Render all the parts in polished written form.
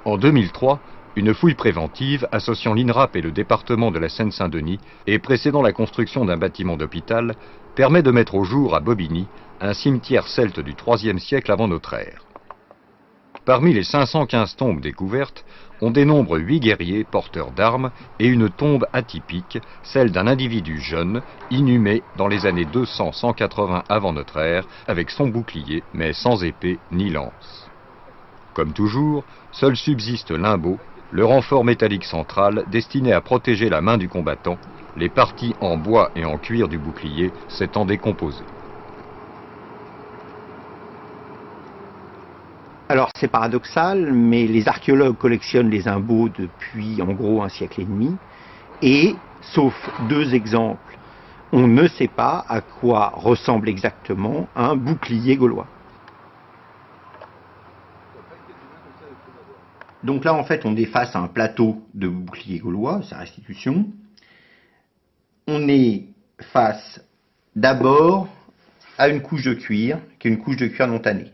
En 2003, une fouille préventive associant l'INRAP et le département de la Seine-Saint-Denis et précédant la construction d'un bâtiment d'hôpital permet de mettre au jour à Bobigny un cimetière celte du IIIe siècle avant notre ère. Parmi les 515 tombes découvertes, on dénombre 8 guerriers porteurs d'armes et une tombe atypique, celle d'un individu jeune, inhumé dans les années 200-180 avant notre ère, avec son bouclier, mais sans épée ni lance. Comme toujours, seul subsiste l'imbeau, le renfort métallique central destiné à protéger la main du combattant, les parties en bois et en cuir du bouclier s'étant décomposées. Alors c'est paradoxal, mais les archéologues collectionnent les imbeaux depuis en gros un siècle et demi, et, sauf 2 exemples, on ne sait pas à quoi ressemble exactement un bouclier gaulois. Donc là en fait on est face à un plateau de bouclier gaulois, sa restitution. On est face d'abord à une couche de cuir, qui est une couche de cuir non tannée.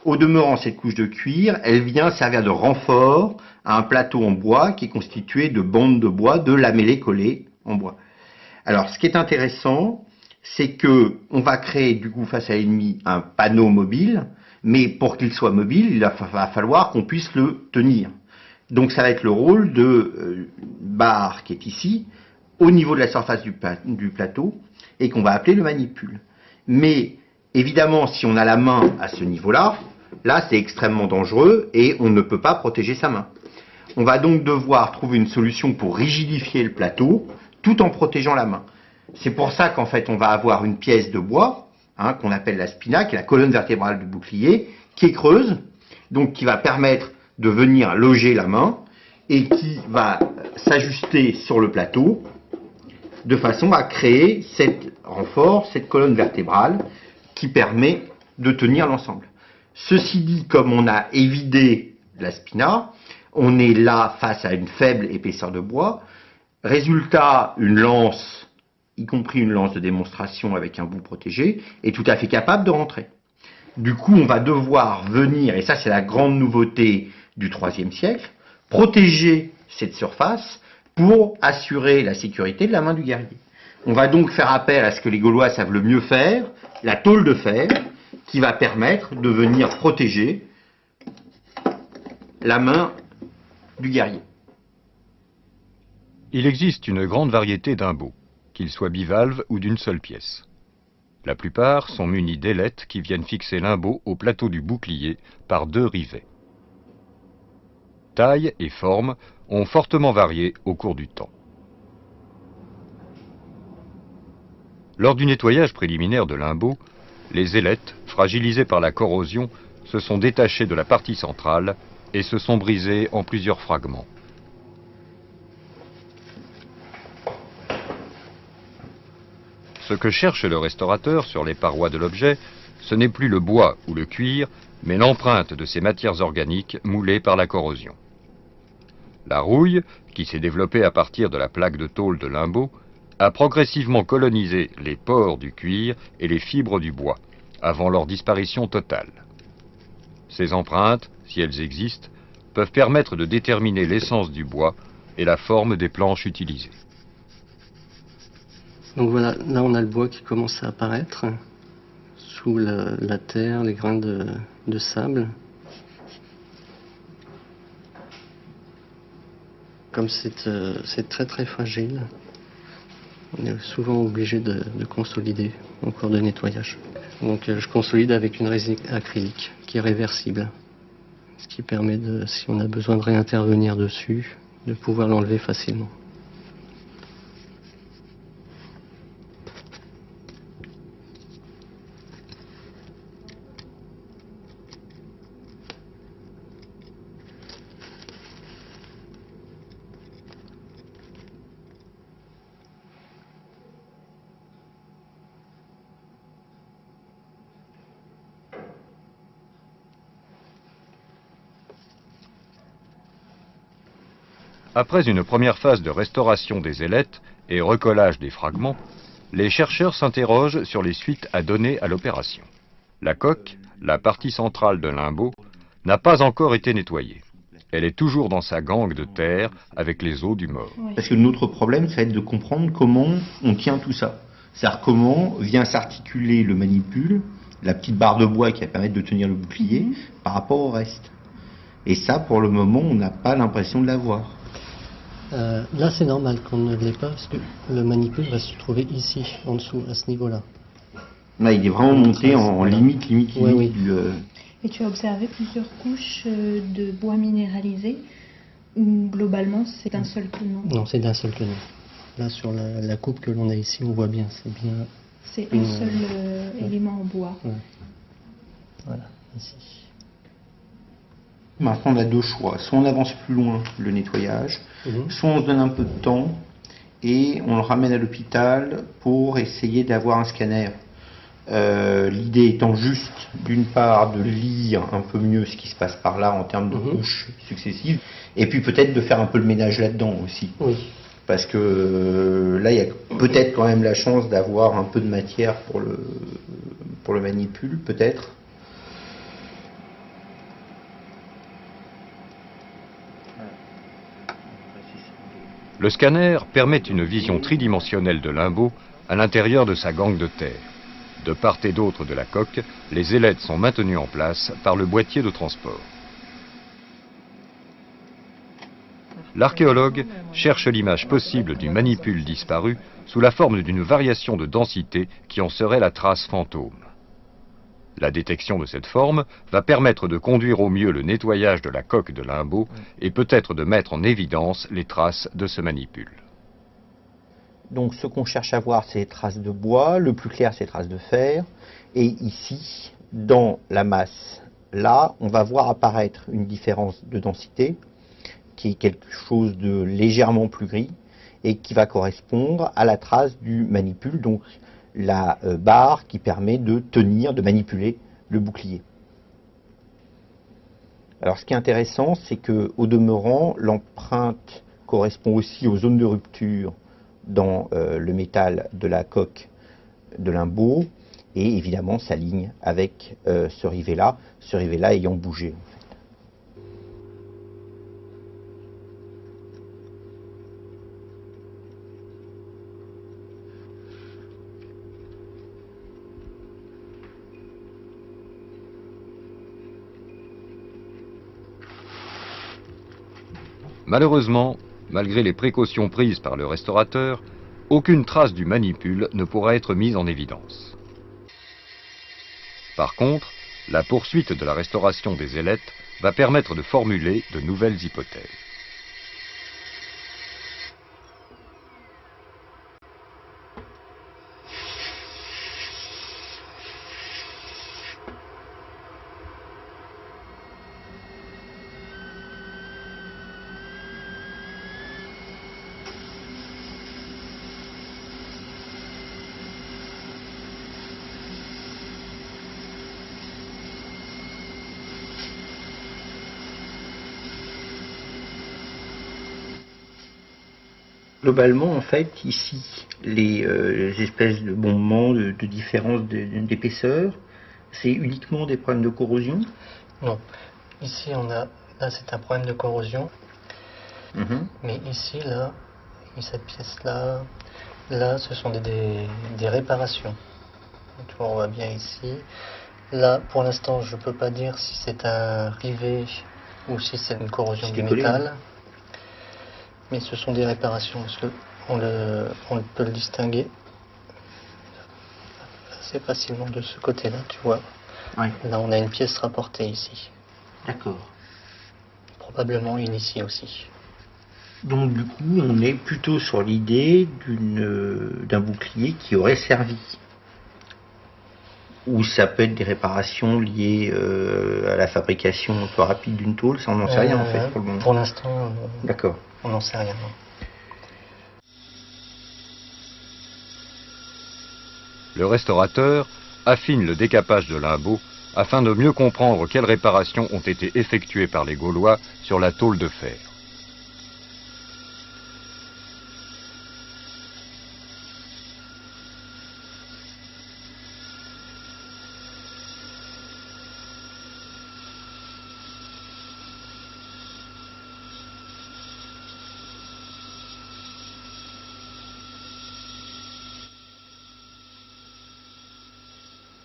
Au demeurant, cette couche de cuir, elle vient servir de renfort à un plateau en bois qui est constitué de bandes de bois, de lamellés collés en bois. Alors, ce qui est intéressant, c'est que on va créer du coup face à l'ennemi un panneau mobile, mais pour qu'il soit mobile, il va falloir qu'on puisse le tenir. Donc, ça va être le rôle de barre qui est ici, au niveau de la surface du plateau, et qu'on va appeler le manipule. Mais évidemment, si on a la main à ce niveau-là, là c'est extrêmement dangereux et on ne peut pas protéger sa main. On va donc devoir trouver une solution pour rigidifier le plateau tout en protégeant la main. C'est pour ça qu'en fait on va avoir une pièce de bois, qu'on appelle la spina, qui est la colonne vertébrale du bouclier, qui est creuse, donc qui va permettre de venir loger la main et qui va s'ajuster sur le plateau de façon à créer cet renfort, cette colonne vertébrale qui permet de tenir l'ensemble. Ceci dit, comme on a évidé la spina, on est là face à une faible épaisseur de bois. Résultat, une lance, y compris une lance de démonstration avec un bout protégé, est tout à fait capable de rentrer. Du coup, on va devoir venir, et ça c'est la grande nouveauté du IIIe siècle, protéger cette surface pour assurer la sécurité de la main du guerrier. On va donc faire appel à ce que les Gaulois savent le mieux faire, la tôle de fer, qui va permettre de venir protéger la main du guerrier. Il existe une grande variété d'imbeaux, qu'ils soient bivalves ou d'une seule pièce. La plupart sont munis d'ailettes qui viennent fixer l'imbeau au plateau du bouclier par 2 rivets. Taille et forme ont fortement varié au cours du temps. Lors du nettoyage préliminaire de l'imbeau, les ailettes, fragilisées par la corrosion, se sont détachées de la partie centrale et se sont brisées en plusieurs fragments. Ce que cherche le restaurateur sur les parois de l'objet, ce n'est plus le bois ou le cuir, mais l'empreinte de ces matières organiques moulées par la corrosion. La rouille, qui s'est développée à partir de la plaque de tôle de l'imbeau, a progressivement colonisé les pores du cuir et les fibres du bois, avant leur disparition totale. Ces empreintes, si elles existent, peuvent permettre de déterminer l'essence du bois et la forme des planches utilisées. Donc voilà, là on a le bois qui commence à apparaître sous la terre, les grains de sable. Comme c'est très très fragile, on est souvent obligé de consolider en cours de nettoyage. Donc je consolide avec une résine acrylique qui est réversible, ce qui permet, si on a besoin de réintervenir dessus, de pouvoir l'enlever facilement. Après une première phase de restauration des ailettes et recollage des fragments, les chercheurs s'interrogent sur les suites à donner à l'opération. La coque, la partie centrale de l'imbeau, n'a pas encore été nettoyée. Elle est toujours dans sa gangue de terre avec les os du mort. Parce que notre problème, ça va être de comprendre comment on tient tout ça. C'est-à-dire comment vient s'articuler le manipule, la petite barre de bois qui va permettre de tenir le bouclier, par rapport au reste. Et ça, pour le moment, on n'a pas l'impression de l'avoir. Là, c'est normal qu'on ne l'ait pas, parce que le manipule va se trouver ici, en dessous, à ce niveau-là. Là, il est vraiment monté en Voilà. limite Oui. du... Et tu as observé plusieurs couches de bois minéralisé, ou globalement c'est un seul tenant? Non, c'est d'un seul tenant. Là, sur la coupe que l'on a ici, on voit bien, c'est bien... C'est un seul élément en bois. Ouais. Voilà, ici. Maintenant, on a deux choix. Soit on avance plus loin le nettoyage, soit on se donne un peu de temps et on le ramène à l'hôpital pour essayer d'avoir un scanner. L'idée étant juste, d'une part, de lire un peu mieux ce qui se passe par là en termes de couches successives, et puis peut-être de faire un peu le ménage là-dedans aussi. Oui. Parce que là, il y a peut-être quand même la chance d'avoir un peu de matière pour le manipule, peut-être. Le scanner permet une vision tridimensionnelle de Limbo à l'intérieur de sa gangue de terre. De part et d'autre de la coque, les ailettes sont maintenues en place par le boîtier de transport. L'archéologue cherche l'image possible du manipule disparu sous la forme d'une variation de densité qui en serait la trace fantôme. La détection de cette forme va permettre de conduire au mieux le nettoyage de la coque de Limbo et peut-être de mettre en évidence les traces de ce manipule. Donc ce qu'on cherche à voir, c'est les traces de bois, le plus clair, c'est les traces de fer. Et ici, dans la masse, là, on va voir apparaître une différence de densité, qui est quelque chose de légèrement plus gris, et qui va correspondre à la trace du manipule, donc la barre qui permet de tenir, de manipuler le bouclier. Alors ce qui est intéressant, c'est qu'au demeurant, l'empreinte correspond aussi aux zones de rupture dans le métal de la coque de Limbo, et évidemment s'aligne avec ce rivet-là ayant bougé. En fait. Malheureusement, malgré les précautions prises par le restaurateur, aucune trace du manipule ne pourra être mise en évidence. Par contre, la poursuite de la restauration des ailettes va permettre de formuler de nouvelles hypothèses. Globalement, en fait, ici, les espèces de bombements, de différence d'épaisseur, c'est uniquement des problèmes de corrosion? Non. Ici, là, c'est un problème de corrosion. Mais ici, là, et cette pièce-là, là, ce sont des réparations. Tu vois, on voit bien ici. Là, pour l'instant, je ne peux pas dire si c'est un rivet ou si c'est une corrosion du métal. Mais ce sont des réparations, parce qu'on peut le distinguer assez facilement de ce côté-là, tu vois. Ouais. Là, on a une pièce rapportée ici. D'accord. Probablement une ici aussi. Donc du coup, on est plutôt sur l'idée d'un bouclier qui aurait servi. Ou ça peut être des réparations liées à la fabrication un peu rapide d'une tôle, ça on n'en sait rien en fait pour le moment. Pour l'instant, D'accord. On n'en sait rien. Non. Le restaurateur affine le décapage de Limbo afin de mieux comprendre quelles réparations ont été effectuées par les Gaulois sur la tôle de fer.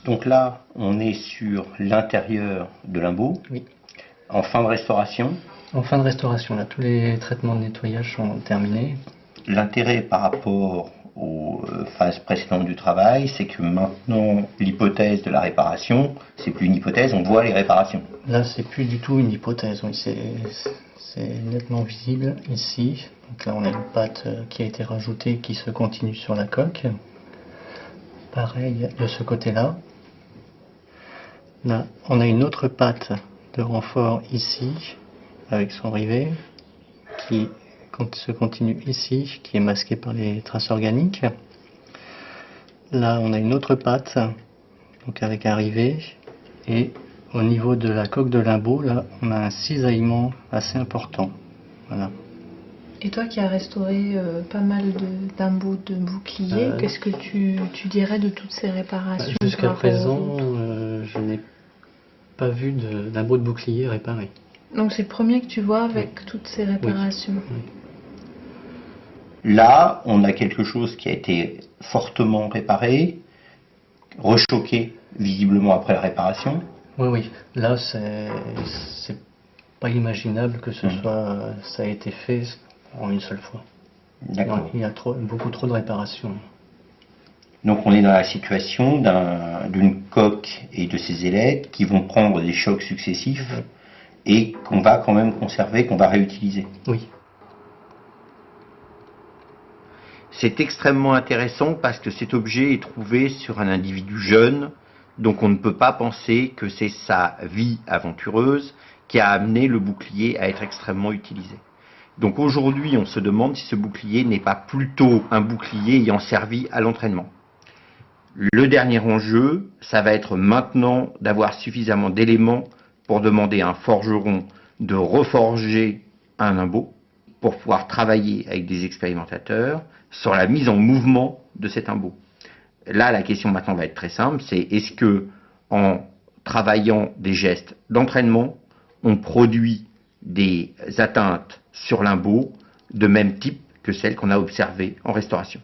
Donc là, on est sur l'intérieur de Limbaud, Oui. en fin de restauration. En fin de restauration, là, tous les traitements de nettoyage sont terminés. L'intérêt par rapport aux phases précédentes du travail, c'est que maintenant, l'hypothèse de la réparation, c'est plus une hypothèse, on voit les réparations. Là, c'est plus du tout une hypothèse, oui, c'est nettement visible ici. Donc là, on a une pâte qui a été rajoutée, qui se continue sur la coque. Pareil de ce côté-là. Là, on a une autre pâte de renfort ici, avec son rivet, qui se continue ici, qui est masquée par les traces organiques. Là, on a une autre pâte, donc avec un rivet, et au niveau de la coque de Limbaud, là, on a un cisaillement assez important. Voilà. Et toi qui as restauré pas mal limbeaux de boucliers, qu'est-ce que tu dirais de toutes ces réparations? Jusqu'à par présent, rapport aux autres je n'ai pas vu de limbeau de bouclier réparé. Donc c'est le premier que tu vois avec toutes ces réparations. Oui. Là, on a quelque chose qui a été fortement réparé, rechoqué visiblement après la réparation. Oui, oui. Là, c'est pas imaginable que ça a été fait en une seule fois. D'accord. Il y a beaucoup trop de réparations. Donc on est dans la situation d'une coque et de ses ailettes qui vont prendre des chocs successifs et qu'on va quand même conserver, qu'on va réutiliser. Oui. C'est extrêmement intéressant parce que cet objet est trouvé sur un individu jeune, donc on ne peut pas penser que c'est sa vie aventureuse qui a amené le bouclier à être extrêmement utilisé. Donc aujourd'hui, on se demande si ce bouclier n'est pas plutôt un bouclier ayant servi à l'entraînement. Le dernier enjeu, ça va être maintenant d'avoir suffisamment d'éléments pour demander à un forgeron de reforger un limbeau pour pouvoir travailler avec des expérimentateurs sur la mise en mouvement de cet limbeau. Là, la question maintenant va être très simple, c'est est-ce que en travaillant des gestes d'entraînement, on produit des atteintes sur limbeau de même type que celles qu'on a observées en restauration.